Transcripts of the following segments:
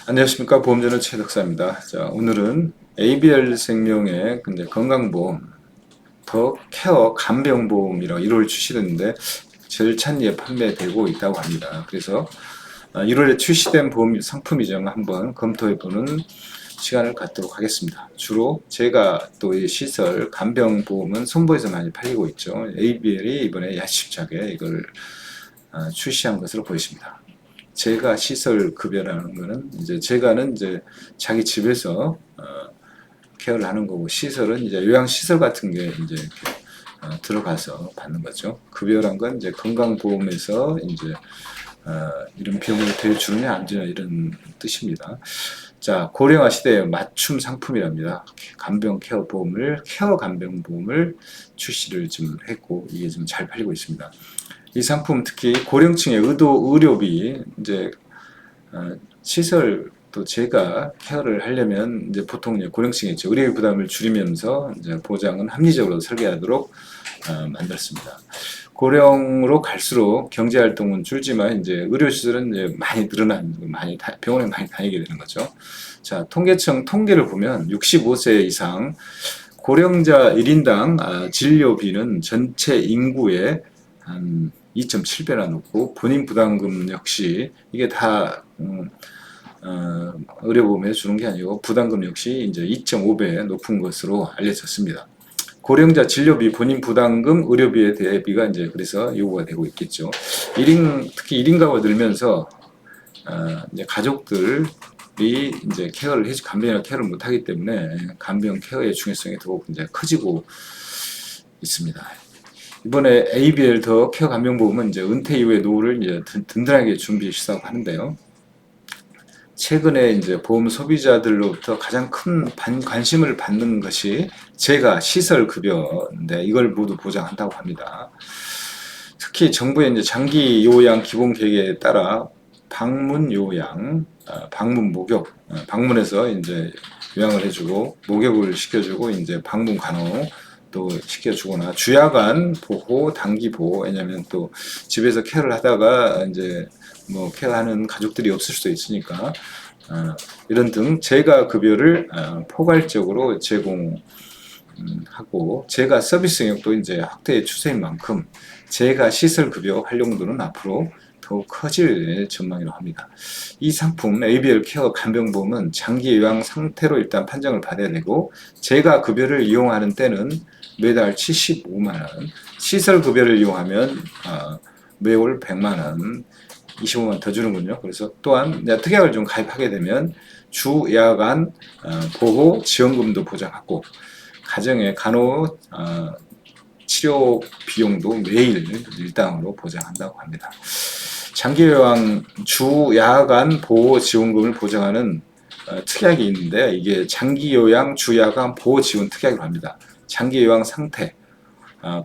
안녕하십니까. 보험전의 최덕사입니다. 자, 오늘은 ABL 생명의 건강보험 더 케어 간병보험이라고 1월 출시됐는데 절찬리에 판매되고 있다고 합니다. 그래서 1월에 출시된 보험 상품이죠. 한번 검토해보는 시간을 갖도록 하겠습니다. 주로 제가 또 이 시설 간병보험은 손보에서 많이 팔리고 있죠. ABL이 이번에 야심차게 이걸 출시한 것으로 보입니다. 제가 시설 급여라는 거는 제가는 자기 집에서 케어를 하는 거고, 시설은 이제 요양 시설 같은 게 이제 들어가서 받는 거죠. 급여란 건 이제 건강보험에서 이제 이런 비용을 대주느냐 안 주느냐 이런 뜻입니다. 자, 고령화 시대에 맞춤 상품이랍니다. 간병 케어 보험을 케어 간병 보험을 출시를 좀 했고, 이게 좀 잘 팔리고 있습니다. 이 상품 특히 고령층의 의료비 이제 시설 또 제가 케어를 하려면 이제 보통 이제 고령층에 있죠. 의료비 부담을 줄이면서 이제 보장은 합리적으로 설계하도록 만들었습니다. 고령으로 갈수록 경제 활동은 줄지만 이제 의료 시설은 이제 많이 병원에 많이 다니게 되는 거죠. 자, 통계청 통계를 보면 65세 이상 고령자 1인당 진료비는 전체 인구의 한 2.7배나 높고, 본인 부담금 역시 이게 다 의료보험에 주는 게 아니고 부담금 역시 이제 2.5배 높은 것으로 알려졌습니다. 고령자 진료비, 본인 부담금, 의료비에 대비가 이제 그래서 요구가 되고 있겠죠. 특히 1인 가구가 늘면서 이제 가족들이 이제 간병이나 케어를 못하기 때문에 간병 케어의 중요성이 더욱 이제 커지고 있습니다. 이번에 ABL 더 케어 간병보험은 이제 은퇴 이후의 노후를 이제 든든하게 준비 시작하고 하는데요. 최근에 이제 보험 소비자들로부터 가장 큰 관심을 받는 것이 제가 시설 급여인데, 이걸 모두 보장한다고 합니다. 특히 정부의 이제 장기 요양 기본 계획에 따라 방문 요양, 방문 목욕, 방문해서 이제 요양을 해주고 목욕을 시켜주고 이제 방문 간호 또 시켜주거나 주야간 보호, 단기 보호, 왜냐면 또 집에서 케어를 하다가 이제 뭐 케어하는 가족들이 없을 수도 있으니까 이런 등 제가 급여를 포괄적으로 제공하고, 제가 서비스 영역도 이제 확대의 추세인 만큼 제가 시설 급여 활용도는 앞으로 더욱 커질 전망이라고 합니다. 이 상품 ABL 케어 간병보험은 장기 요양 상태로 일단 판정을 받아야 되고, 제가 급여를 이용하는 때는 매달 75만원, 시설 급여를 이용하면 매월 100만원, 25만 더 주는군요. 그래서 또한 특약을 좀 가입하게 되면 주 야간 보호 지원금도 보장하고, 가정의 간호 치료 비용도 매일 일당으로 보장한다고 합니다. 장기요양 주 야간 보호 지원금을 보장하는 특약이 있는데, 이게 장기요양 주야간 보호 지원 특약이라고 합니다. 장기요양 상태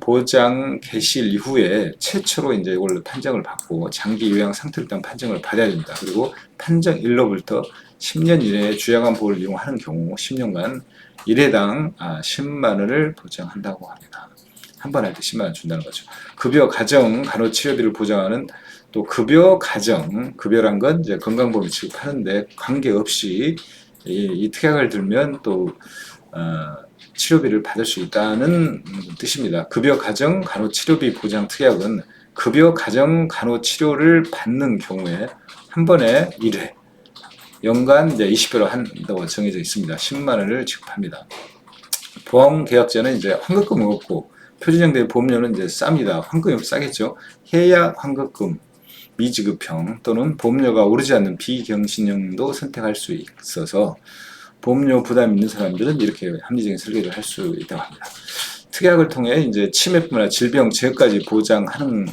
보장 개시일 이후에 최초로 이제 이걸로 판정을 받고, 장기 요양 상태를 일단 판정을 받아야 됩니다. 그리고 판정일로부터 10년 이내에 주야간 보호를 이용하는 경우 10년간 1회당 10만 원을 보장한다고 합니다. 한 번 할 때 10만 원 준다는 거죠. 급여 가정 간호 치료비를 보장하는 또 급여 가정, 급여란 건 이제 건강보험 지급하는데 관계없이 이 특약을 들면 또 치료비를 받을 수 있다는 뜻입니다. 급여 가정 간호 치료비 보장 특약은 급여 가정 간호 치료를 받는 경우에 한 번에 1회, 연간 이제 20회로 한다고 정해져 있습니다. 10만 원을 지급합니다. 보험 계약자는 이제 환급금은 없고, 표준형된 보험료는 이제 쌉니다. 환급금이 싸겠죠. 해약 환급금, 미지급형 또는 보험료가 오르지 않는 비경신형도 선택할 수 있어서 보험료 부담이 있는 사람들은 이렇게 합리적인 설계를 할 수 있다고 합니다. 특약을 통해 이제 치매뿐 아니라 질병 제어까지 보장하는데,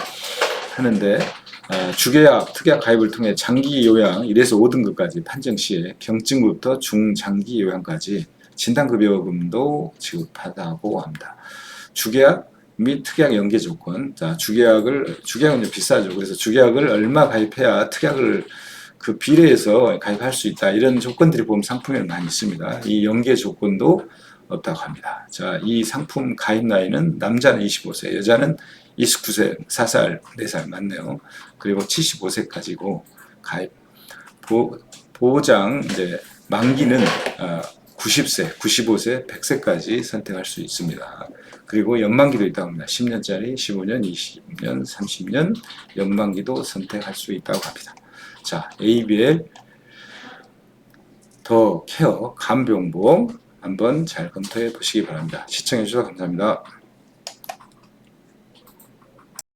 주계약 특약 가입을 통해 장기 요양 1에서 5등급까지 판정 시에 경증부터 중장기 요양까지 진단급여금도 지급한다고 합니다. 주계약 및 특약 연계 조건. 자, 주계약은 좀 비싸죠. 그래서 주계약을 얼마 가입해야 특약을 그 비례해서 가입할 수 있다, 이런 조건들이 보험 상품에 많이 있습니다. 이 연계 조건도 없다고 합니다. 자, 이 상품 가입 나이는 남자는 25세, 여자는 29세, 4살, 4살 맞네요. 그리고 75세까지고, 가입 보장 이제 만기는 90세, 95세, 100세까지 선택할 수 있습니다. 그리고 연만기도 있다고 합니다. 10년짜리, 15년, 20년, 30년 연만기도 선택할 수 있다고 합니다. 자, ABL 더 케어 간병보험 한번 잘 검토해 보시기 바랍니다. 시청해 주셔서 감사합니다.